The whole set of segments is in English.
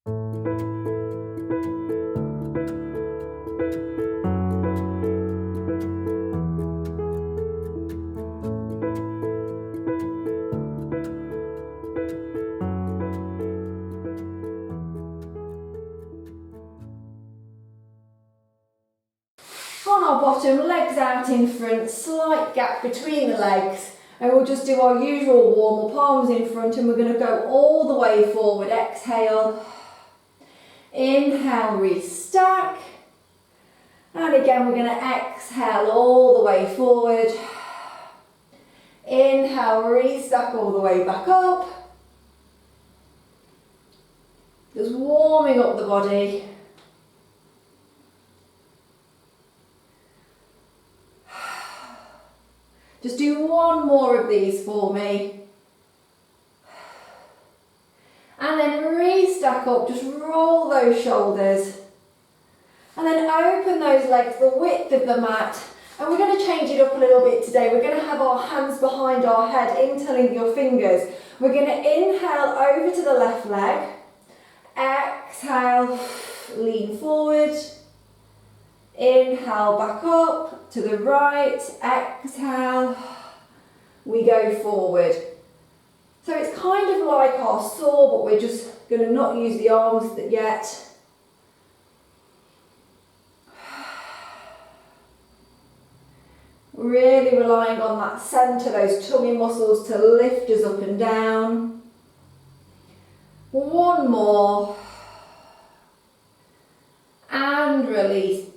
On our bottom, legs out in front, slight gap between the legs, and we'll just do our usual warm up, arms in front, and we're going to go all the way forward. Exhale, inhale, restack, and again we're going to exhale all the way forward. Inhale, restack all the way back up. Just warming up the body. Just do one more of these for me. And then restack up, just roll those shoulders. And then open those legs the width of the mat. And we're going to change it up a little bit today. We're going to have our hands behind our head, interlink your fingers. We're going to inhale over to the left leg. Exhale, lean forward. Inhale back up to the right, exhale, we go forward. So it's kind of like our saw, but we're just going to not use the arms yet. Really relying on that centre, those tummy muscles to lift us up and down. One more. And release.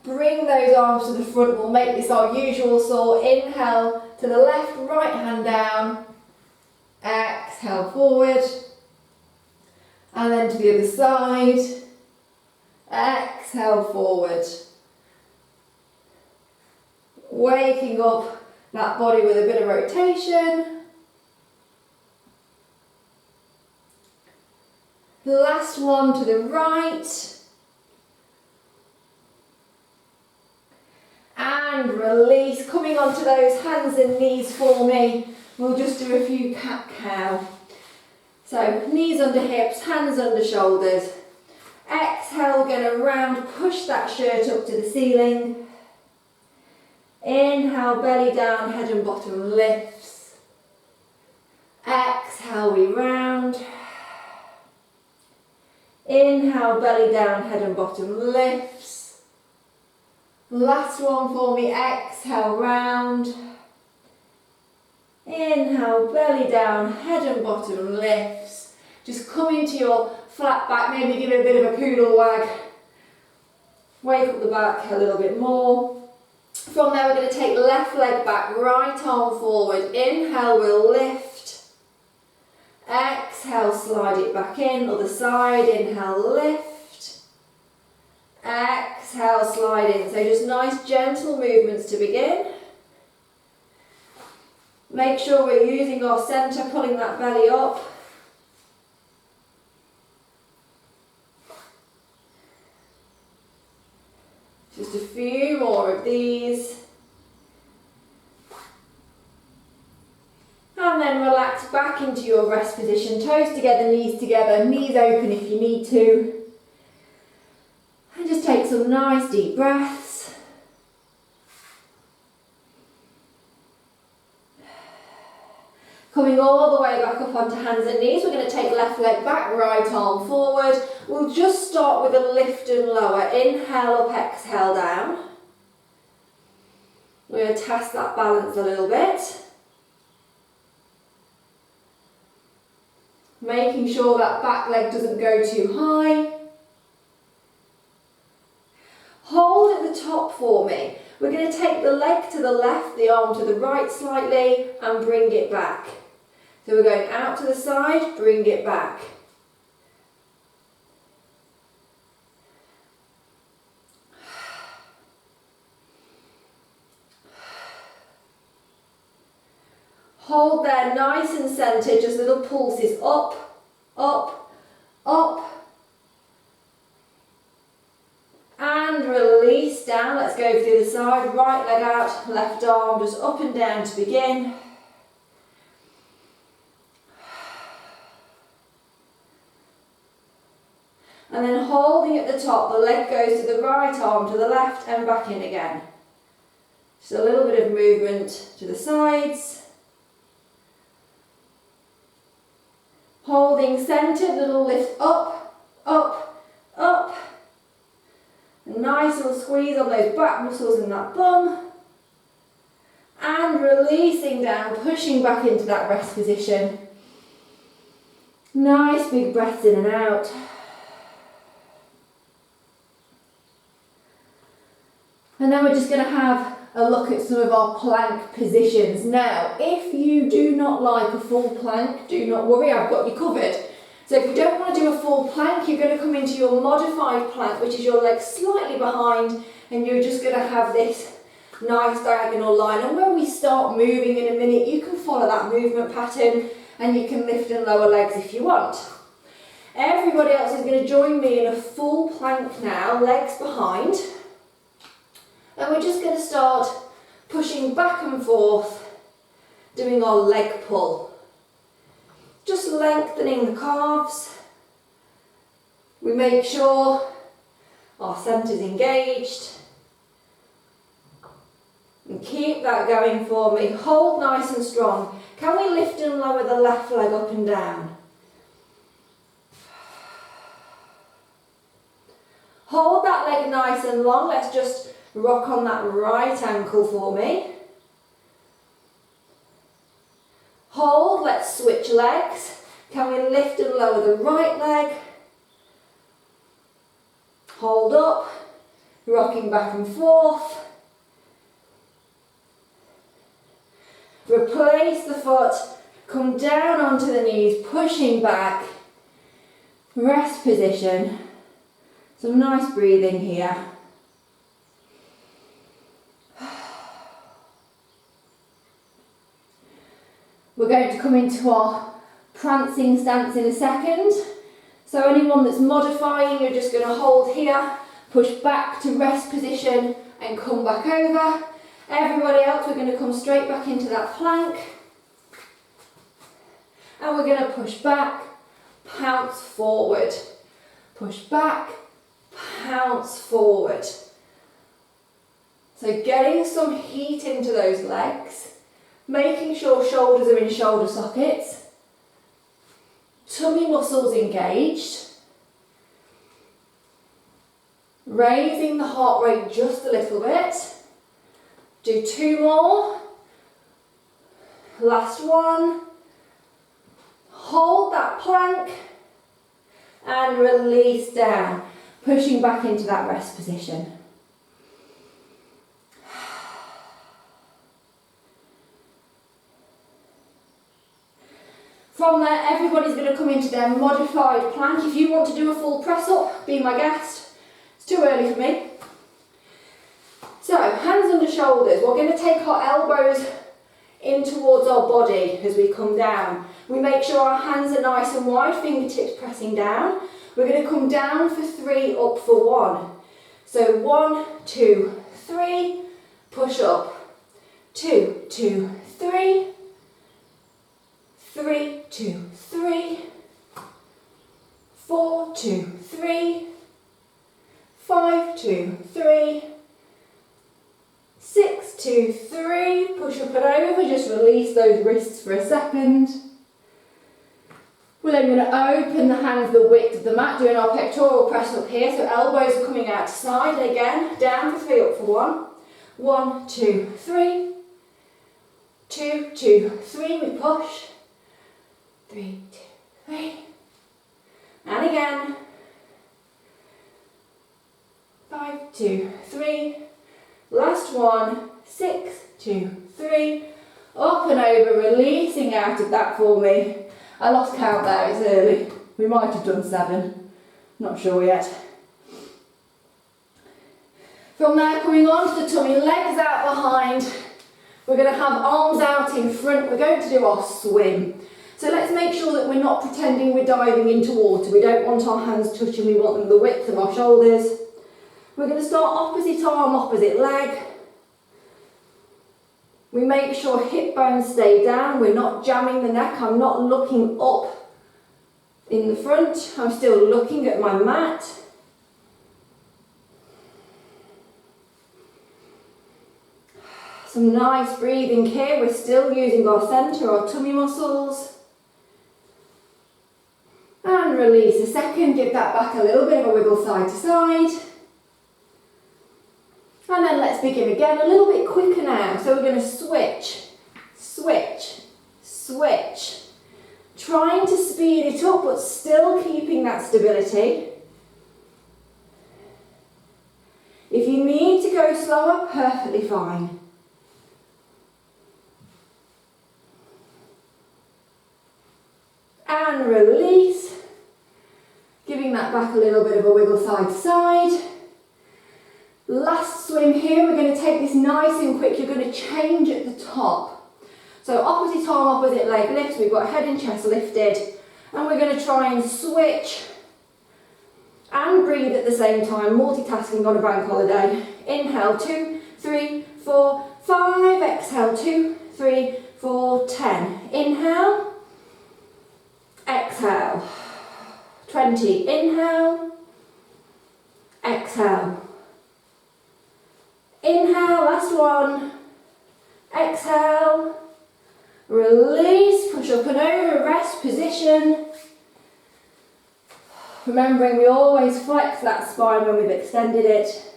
Bring those arms to the front. We'll make this our usual saw. Inhale to the left, right hand down. Exhale forward. And then to the other side. Exhale forward. Waking up that body with a bit of rotation. Last one to the right. And release, coming onto those hands and knees for me. We'll just do a few cat-cow. So knees under hips, hands under shoulders. Exhale, we're going to round, push that shirt up to the ceiling. Inhale, belly down, head and bottom lifts. Exhale, we round. Inhale, belly down, head and bottom lifts. Last one for me, exhale, round. Inhale, belly down, head and bottom lifts. Just come into your flat back, maybe give it a bit of a poodle wag. Wake up the back a little bit more. From there we're going to take left leg back, right arm forward. Inhale, we'll lift. Exhale, slide it back in, other side. Inhale, lift. Exhale, slide in. So just nice gentle movements to begin. Make sure we're using our centre, pulling that belly up. Just a few more of these. And then relax back into your rest position. Toes together, knees open if you need to. And just take some nice deep breaths. Coming all the way back up onto hands and knees, we're going to take left leg back, right arm forward. We'll just start with a lift and lower. Inhale up, exhale down. We're going to test that balance a little bit. Making sure that back leg doesn't go too high. Hold at the top for me. We're going to take the leg to the left, the arm to the right slightly, and bring it back. So we're going out to the side, bring it back. Hold there, nice and centered, just little pulses up, up, up. And release down. Let's go to the other side. Right leg out, left arm just up and down to begin. And then holding at the top, the leg goes to the right arm, to the left and back in again. Just a little bit of movement to the sides. Holding centered, little lift up, up, up. A nice little squeeze on those back muscles in that bum. And releasing down, pushing back into that rest position. Nice big breaths in and out. And then we're just going to have a look at some of our plank positions. Now, if you do not like a full plank, do not worry, I've got you covered. So if you don't want to do a full plank, you're going to come into your modified plank, which is your legs slightly behind, and you're just going to have this nice diagonal line. And when we start moving in a minute, you can follow that movement pattern and you can lift and lower legs if you want. Everybody else is going to join me in a full plank now, legs behind. And we're just going to start pushing back and forth, doing our leg pull. Just lengthening the calves. We make sure our centre's engaged. And keep that going for me. Hold nice and strong. Can we lift and lower the left leg up and down? Hold that leg nice and long. Let's just rock on that right ankle for me. Hold, let's switch legs. Can we lift and lower the right leg? Hold up, rocking back and forth. Replace the foot, come down onto the knees, pushing back. Rest position. Some nice breathing here. We're going to come into our prancing stance in a second. So anyone that's modifying, you're just going to hold here, push back to rest position and come back over. Everybody else, we're going to come straight back into that plank. And we're going to push back, pounce forward. Push back, pounce forward. So getting some heat into those legs. Making sure shoulders are in shoulder sockets, tummy muscles engaged, raising the heart rate just a little bit. Do 2 more. Last one. Hold that plank and release down, pushing back into that rest position. From there, everybody's going to come into their modified plank. If you want to do a full press up, be my guest. It's too early for me. So, hands under shoulders. We're going to take our elbows in towards our body as we come down. We make sure our hands are nice and wide, fingertips pressing down. We're going to come down for 3, up for 1. So 1, 2, 3, push up. 2, 2, 3. 3, 2, 3, 4, 2, 3, 5, 2, 3, 6, 2, 3, push up and over, just release those wrists for a second. We're then going to open the hands the width of the mat, doing our pectoral press up here, so elbows are coming out to side, and again, down for 3, up for 1. 1, 2, 3, 2, 2, 3, we push. 3, 2, 3, and again, 5, 2, 3, last one, 6, 2, 3, up and over, releasing out of that for me. I lost count there, it's early, we might have done 7, not sure yet. From there, coming on to the tummy, legs out behind, we're going to have arms out in front, we're going to do our swim. So let's make sure that we're not pretending we're diving into water. We don't want our hands touching, we want them the width of our shoulders. We're going to start opposite arm, opposite leg. We make sure hip bones stay down, we're not jamming the neck, I'm not looking up In the front, I'm still looking at my mat. Some nice breathing here. We're still using our centre, our tummy muscles. And release a second, give that back a little bit of a wiggle side to side. And then let's begin again, a little bit quicker now. So we're going to switch, switch, switch. Trying to speed it up, but still keeping that stability. If you need to go slower, perfectly fine. And release. Giving that back a little bit of a wiggle side to side. Last swim here, we're going to take this nice and quick. You're going to change at the top. So opposite arm, opposite leg lifts. We've got head and chest lifted. And we're going to try and switch and breathe at the same time. Multitasking on a bank holiday. Inhale, 2, 3, 4, 5. Exhale, 2, 3, 4, 10. Inhale. Exhale. 20. Inhale. Exhale. Inhale, last one. Exhale. Release, push up and over, rest position. Remembering we always flex that spine when we've extended it.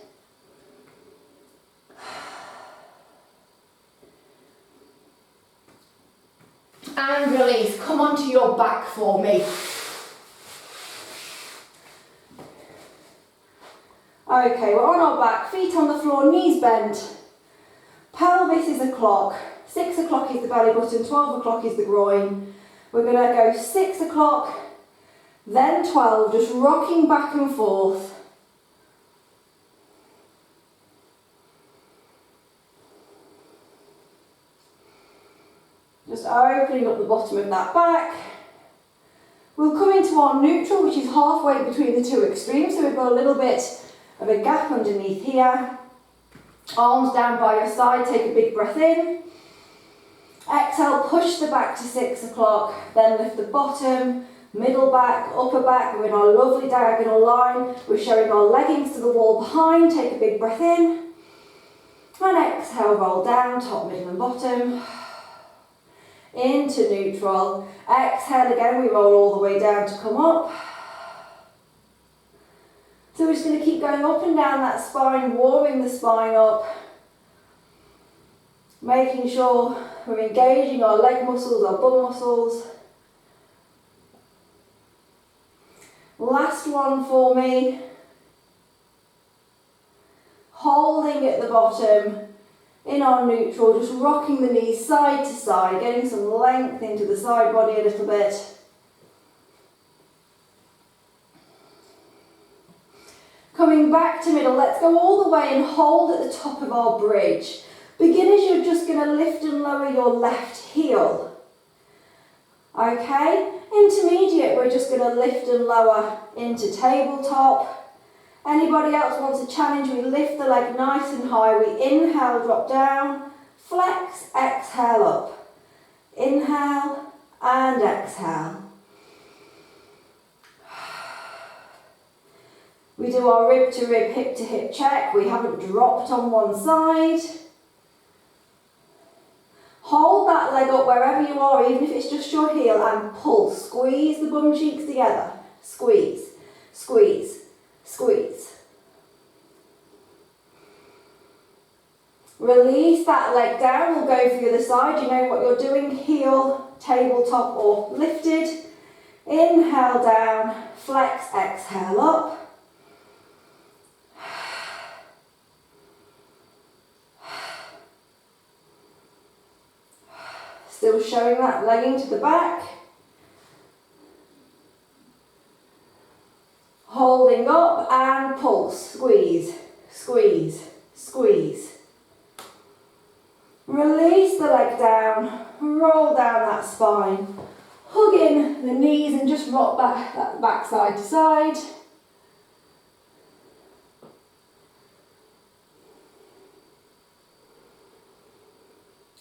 And release, come onto your back for me. Okay, we're on our back, feet on the floor, knees bent. Pelvis is a clock. 6 o'clock is the belly button, 12 o'clock is the groin. We're going to go 6 o'clock, then 12, just rocking back and forth. Just opening up the bottom of that back. We'll come into our neutral, which is halfway between the two extremes, so we've got a little bit of a gap underneath here. Arms down by your side, take a big breath in. Exhale, push the back to 6 o'clock, then lift the bottom, middle back, upper back. We're in our lovely diagonal line. We're showing our leggings to the wall behind. Take a big breath in. And exhale, roll down, top, middle and bottom. Into neutral. Exhale again, we roll all the way down to come up. So we're just going to keep going up and down that spine, warming the spine up. Making sure we're engaging our leg muscles, our bum muscles. Last one for me. Holding at the bottom in our neutral, just rocking the knees side to side, getting some length into the side body a little bit. Coming back to middle, let's go all the way and hold at the top of our bridge. Beginners, you're just going to lift and lower your left heel. Okay, intermediate, we're just going to lift and lower into tabletop. Anybody else wants a challenge? We lift the leg nice and high. We inhale, drop down, flex, exhale up. Inhale and exhale. We do our rib to rib, hip to hip check. We haven't dropped on one side. Hold that leg up wherever you are, even if it's just your heel, and pull. Squeeze the bum cheeks together. Squeeze, squeeze, squeeze. Release that leg down. We'll go for the other side. You know what you're doing. Heel, tabletop or lifted. Inhale down, flex, exhale up. Still showing that legging to the back. Holding up and pulse. Squeeze, squeeze, squeeze. Release the leg down, roll down that spine. Hug in the knees and just rock back that back side to side.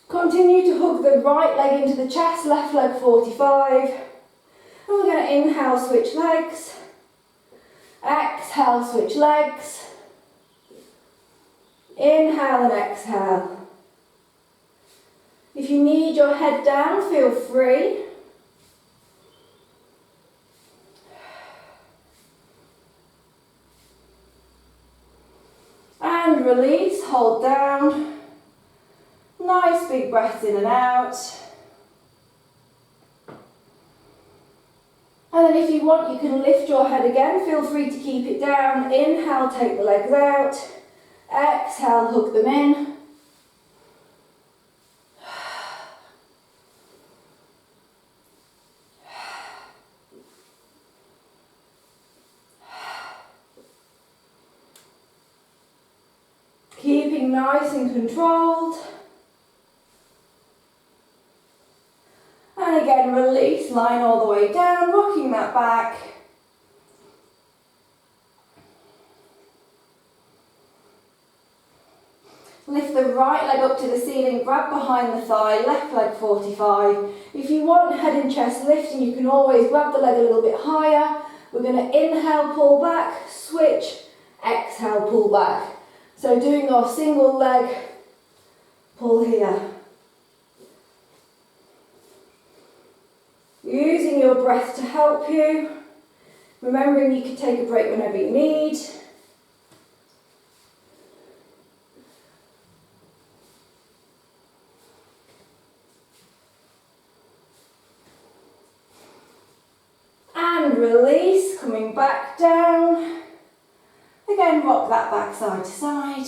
Continue to hug the right leg into the chest, left leg 45. And we're going to inhale, switch legs. Exhale, switch legs. Inhale and exhale. If you need your head down, feel free. And release, hold down. Nice big breaths in and out. And then if you want, you can lift your head again. Feel free to keep it down. Inhale, take the legs out. Exhale, hook them in. Keeping nice and controlled. And again, release, line all the way down, rocking that back. Lift the right leg up to the ceiling, grab behind the thigh, left leg 45. If you want head and chest lifting, you can always grab the leg a little bit higher. We're going to inhale, pull back, switch, exhale, pull back. So doing our single leg pull here. Using your breath to help you. Remembering you can take a break whenever you need. And release, coming back down. Again, rock that back side to side.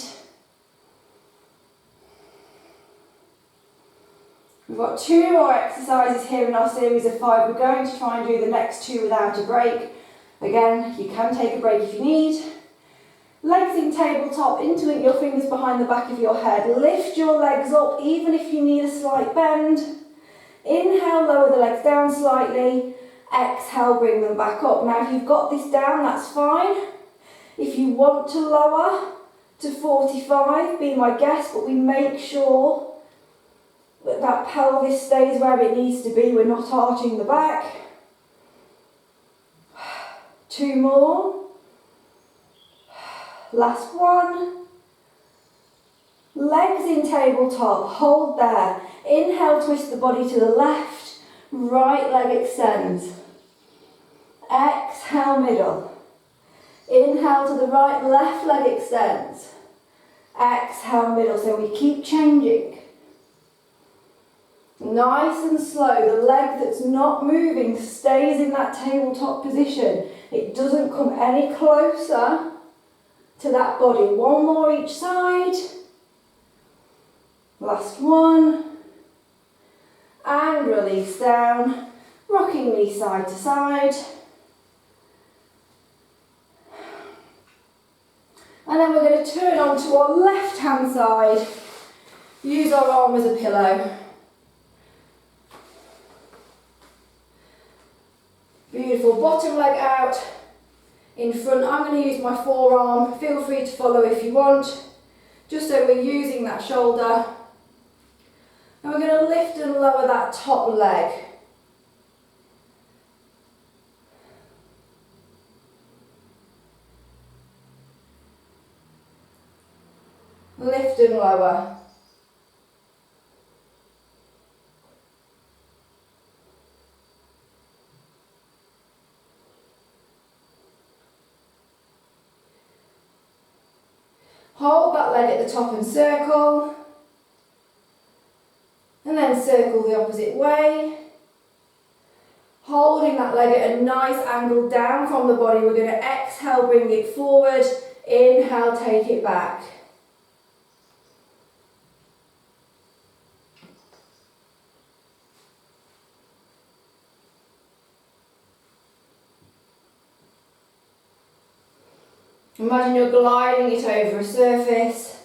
We've got 2 more exercises here in our series of 5. We're going to try and do the next 2 without a break. Again, you can take a break if you need. Legs in tabletop, interlink your fingers behind the back of your head. Lift your legs up even if you need a slight bend. Inhale, lower the legs down slightly. Exhale, bring them back up. Now if you've got this down, that's fine. If you want to lower to 45, be my guest, but we make sure that that pelvis stays where it needs to be. We're not arching the back. 2 more. Last one. Legs in tabletop, hold there. Inhale, twist the body to the left. Right leg extends. Exhale, middle. Inhale to the right, left leg extends. Exhale, middle. So we keep changing. Nice and slow. The leg that's not moving stays in that tabletop position. It doesn't come any closer to that body. 1 more each side. Last one. And release down. Rocking knees side to side. And then we're going to turn onto our left hand side. Use our arm as a pillow. Beautiful. Bottom leg out in front. I'm going to use my forearm. Feel free to follow if you want. Just so we're using that shoulder. And we're going to lift and lower that top leg. Lift and lower. Hold that leg at the top and circle. And then circle the opposite way. Holding that leg at a nice angle down from the body. We're going to exhale, bring it forward. Inhale, take it back. Imagine you're gliding it over a surface.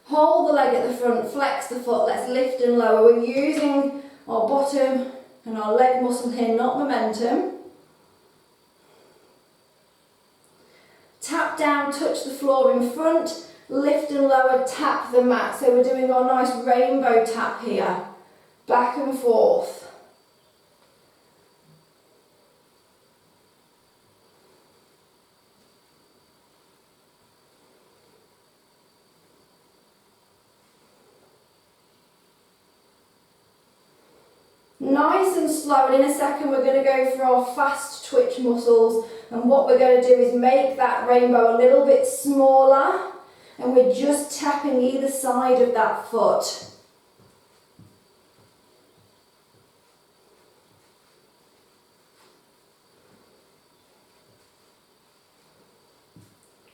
Hold the leg at the front, flex the foot, let's lift and lower. We're using our bottom and our leg muscle here, not momentum. Tap down, touch the floor in front, lift and lower, tap the mat. So we're doing our nice rainbow tap here, back and forth. slow, and in a second we're going to go for our fast twitch muscles, and what we're going to do is make that rainbow a little bit smaller, and we're just tapping either side of that foot.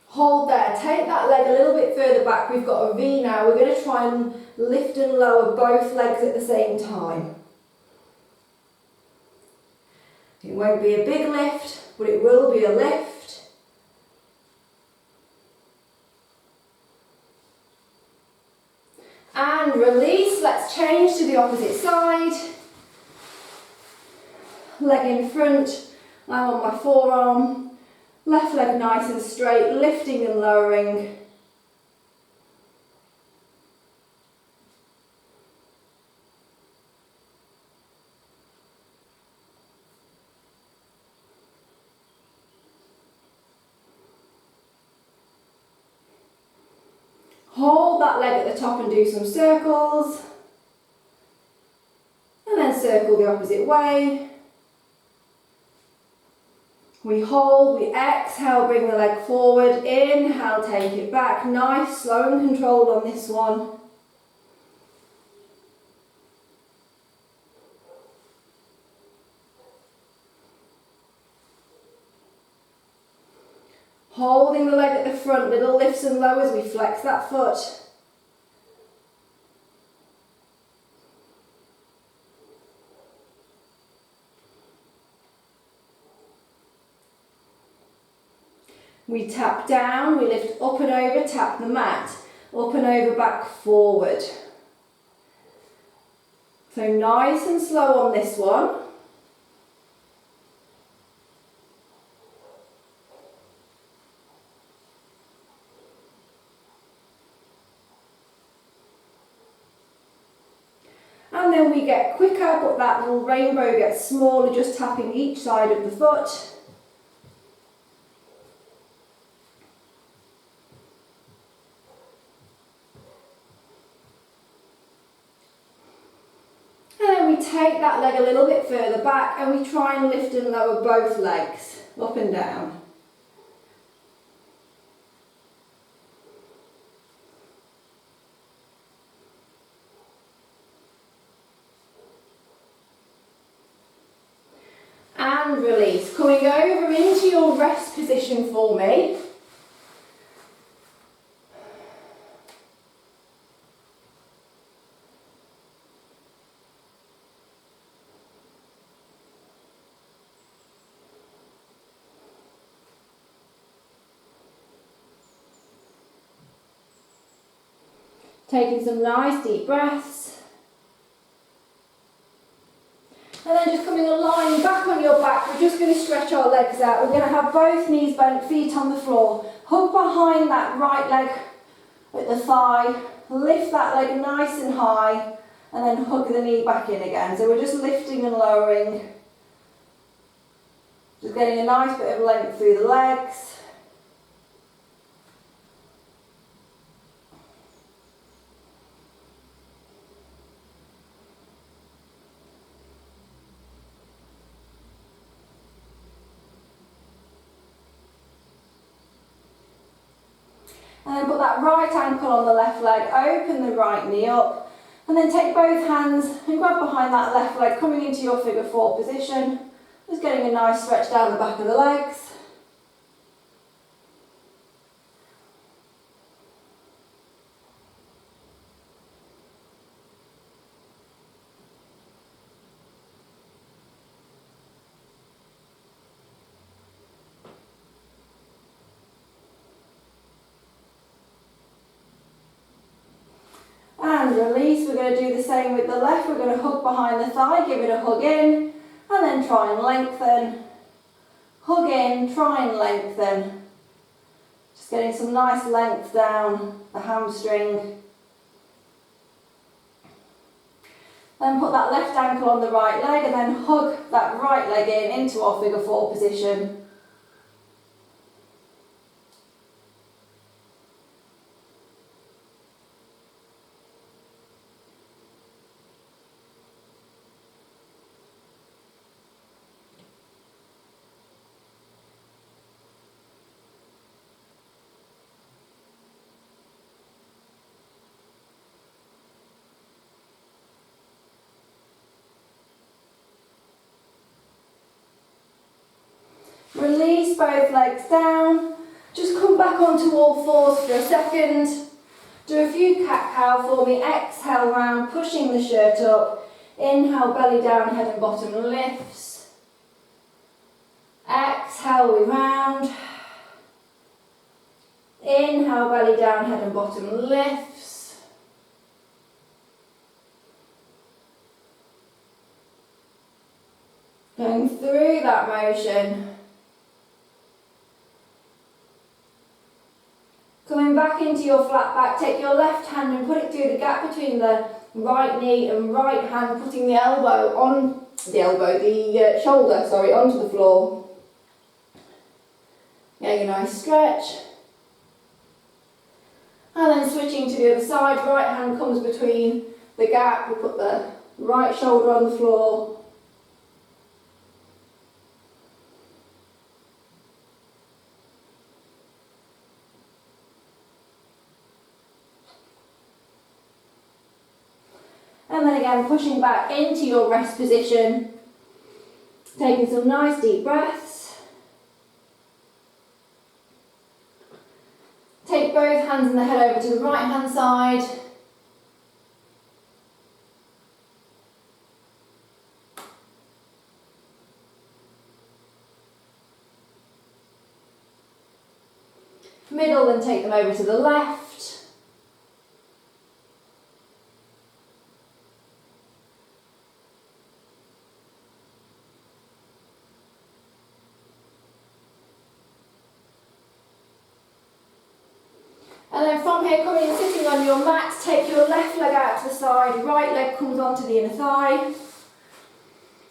Hold there, take that leg a little bit further back. We've got a V now. We're going to try and lift and lower both legs at the same time. It won't be a big lift, but it will be a lift. And release. Let's change to the opposite side. Leg in front. I'm on my forearm. Left leg nice and straight, lifting and lowering. Hold that leg at the top and do some circles. And then circle the opposite way. We hold, we exhale, bring the leg forward, inhale, take it back. Nice, slow and controlled on this one. Holding the leg at the front, little lifts and lowers, we flex that foot. We tap down, we lift up and over, tap the mat, up and over, back, forward. So nice and slow on this one. And then we get quicker, but that little rainbow gets smaller, just tapping each side of the foot. Take that leg a little bit further back and we try and lift and lower both legs up and down. And release. Coming over into your rest position for me. Taking some nice deep breaths. And then just coming and lying back on your back, we're just going to stretch our legs out. We're going to have both knees bent, feet on the floor. Hug behind that right leg at the thigh. Lift that leg nice and high. And then hug the knee back in again. So we're just lifting and lowering. Just getting a nice bit of length through the legs. And then put that right ankle on the left leg, open the right knee up, and then take both hands and grab behind that left leg, coming into your figure four position. Just getting a nice stretch down the back of the legs. And release. We're going to do the same with the left. We're going to hug behind the thigh, give it a hug in, and then try and lengthen. Hug in, try and lengthen. Just getting some nice length down the hamstring. Then put that left ankle on the right leg and then hug that right leg in into our figure four position. Release both legs down. Just come back onto all fours for a second. Do a few cat-cow for me. Exhale round, pushing the shirt up. Inhale, belly down, head and bottom lifts. Exhale, we round. Inhale, belly down, head and bottom lifts. Going through that motion. Coming back into your flat back, take your left hand and put it through the gap between the right knee and right hand, putting the shoulder, onto the floor. Getting a nice stretch. And then switching to the other side, right hand comes between the gap, we put the right shoulder on the floor. And then again, pushing back into your rest position, taking some nice deep breaths. Take both hands and the head over to the right hand side. Middle, then take them over to the left. And then from here, coming and sitting on your mat, take your left leg out to the side, right leg comes onto the inner thigh.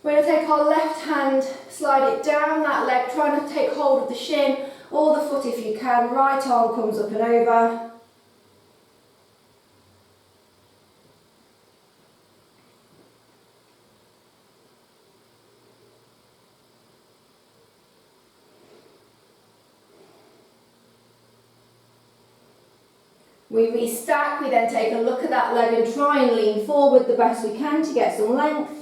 We're going to take our left hand, slide it down that leg, trying to take hold of the shin or the foot if you can. Right arm comes up and over. We restack, we then take a look at that leg and try and lean forward the best we can to get some length.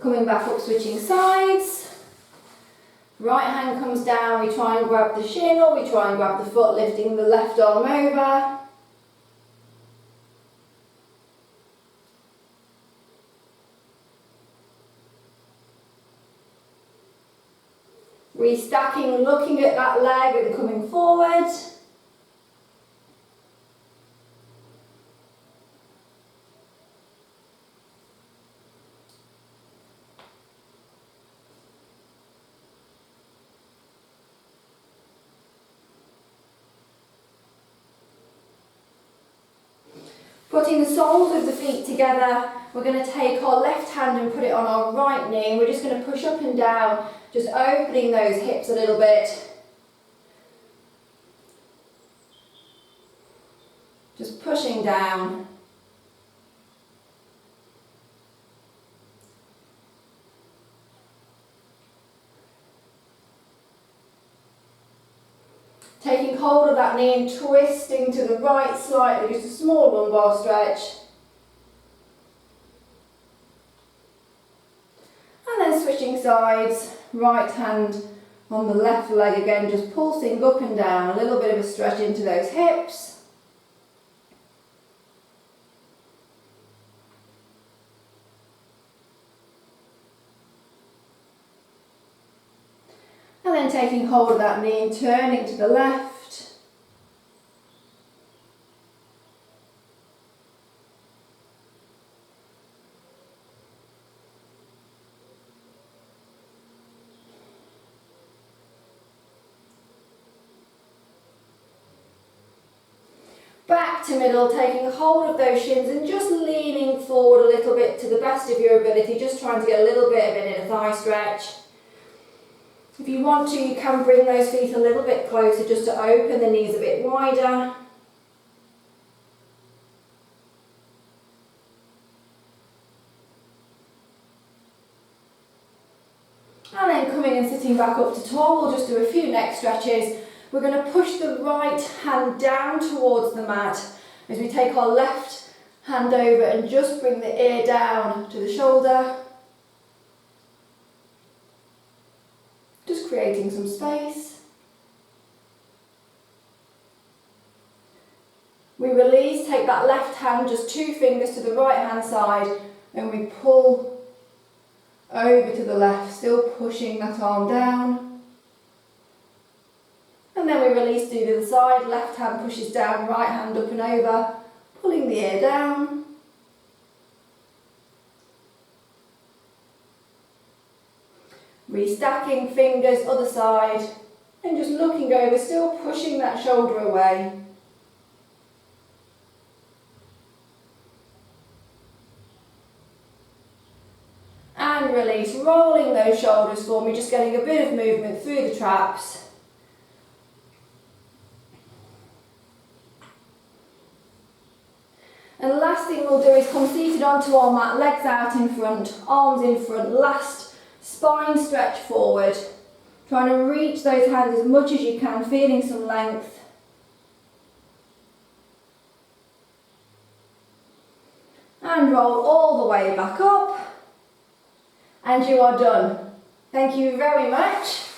Coming back up, switching sides. Right hand comes down, we try and grab the shin or we try and grab the foot, lifting the left arm over. Restacking, looking at that leg and coming forward. Putting the soles of the feet together, we're going to take our left hand and put it on our right knee. We're just going to push up and down, just opening those hips a little bit. Just pushing down. Taking hold of that knee and twisting to the right slightly, just a small lumbar stretch. And then switching sides, right hand on the left leg again, just pulsing up and down, a little bit of a stretch into those hips. And then taking hold of that knee and turning to the left. Back to middle, taking hold of those shins and just leaning forward a little bit to the best of your ability, just trying to get a little bit of an inner thigh stretch. If you want to, you can bring those feet a little bit closer just to open the knees a bit wider. And then coming and sitting back up to tall, we'll just do a few neck stretches. We're going to push the right hand down towards the mat as we take our left hand over and just bring the ear down to the shoulder. Just creating some space. We release, take that left hand, just 2 fingers to the right hand side, and we pull over to the left, still pushing that arm down. And then we release to the other side, left hand pushes down, right hand up and over, pulling the ear down. Restacking fingers, other side, and just looking over, still pushing that shoulder away. And release, rolling those shoulders for me, just getting a bit of movement through the traps. And the last thing we'll do is come seated onto our mat, legs out in front, arms in front, last spine stretch forward. Trying to reach those hands as much as you can, feeling some length. And roll all the way back up. And you are done. Thank you very much.